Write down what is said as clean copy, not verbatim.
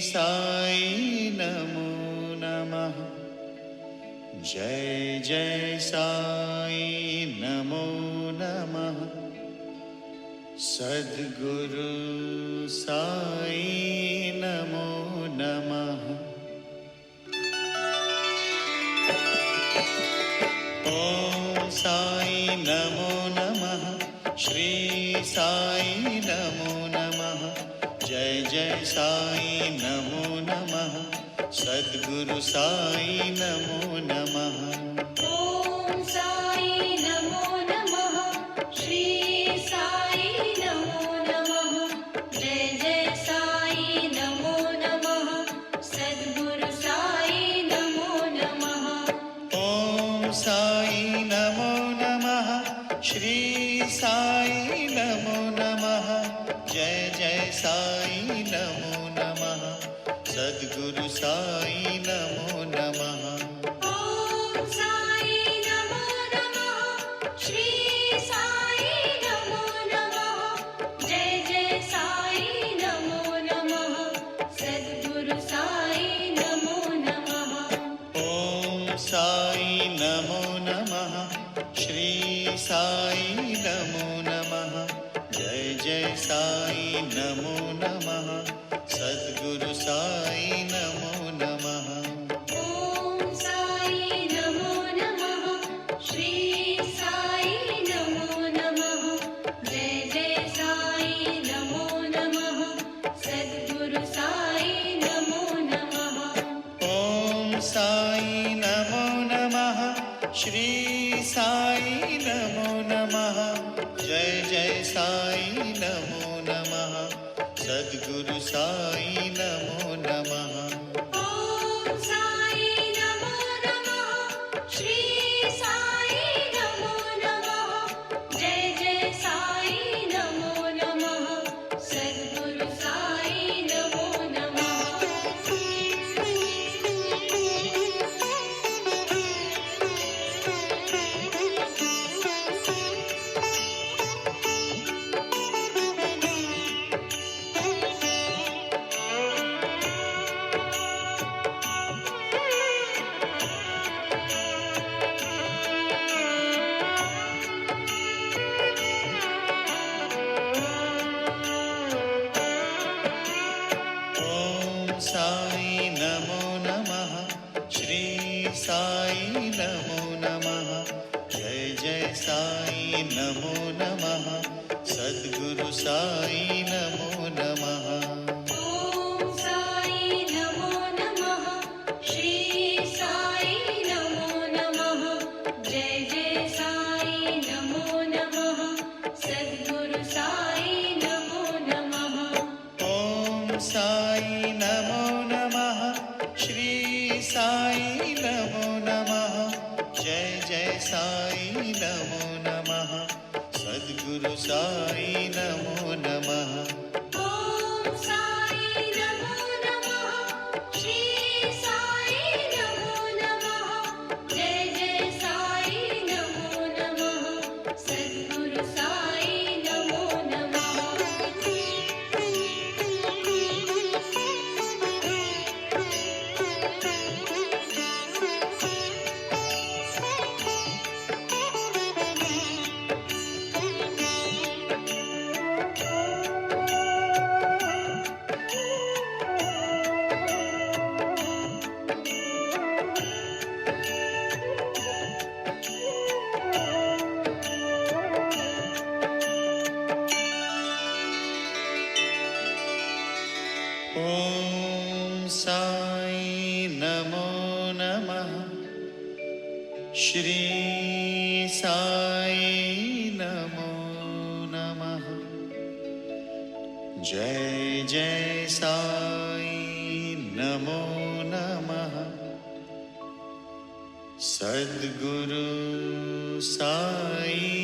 साई नमो नमः। जय जय साई नमो नमः। सद्गुरु साई नमो नमः। ओम साई नमो नमः। श्री साई नमो नमः। जय जय साई नमो नमः। सद्गुरु साई नमो नमः। ओम साई नमो नमः। श्री साई नमो नमः। जय जय साई नमो नमः। सद्गुरु साई नमो नमः। ओम साई नमो नमः। श्री साई नमो नमः। जय जय साई नमो नमः। सद्गुरु साई नमो नमः। ओम साई नमो नमः। श्री साई नमो नमः। जय जय साई नमो नमः। सद्गुरु साई नमो नमः। ओम साई नमो नमः। श्री साई नमो नमः। जय जय साई नमो नमः। सद्गुरु साई नमो नमः। ओम साई नमो नमः। श्री साई नमो नमः। जय जय साई नमो नमः। सद्गुरु साई नमो नमः। ओम साई नमो नमः। श्री साई नमो नमः। जय जय साई नमो नमः। सद्गुरु साई नमो नमः। ओम साई नमो नमः। श्री साई नमो नमः। जय जय साई नमो नमः। सद्गुरु साई नमो नमः। ओम साई नमो नमः। श्री साई नमो नमः। जय जय साई नमो नमः। सद्गुरु साई नमो नमः। ओम साई नमो नमः। श्री साई नमो नमः। जय जय साई नमो नमः। सद्गुरु साई नमो नमः। ओम साई नमो नमः। श्री साई नमो नमः। जय जय साई नमो नमः। सद्गुरु साई नमो नमः। ओम साई नमो नमः। श्री साई नमो नमः। जय जय साई नमो नमः। सद्गुरु साई नमो नमः। ओम साई नमो नमः। श्री साई नमो नमः। जय जय साई नमो नमः। सद्गुरु साई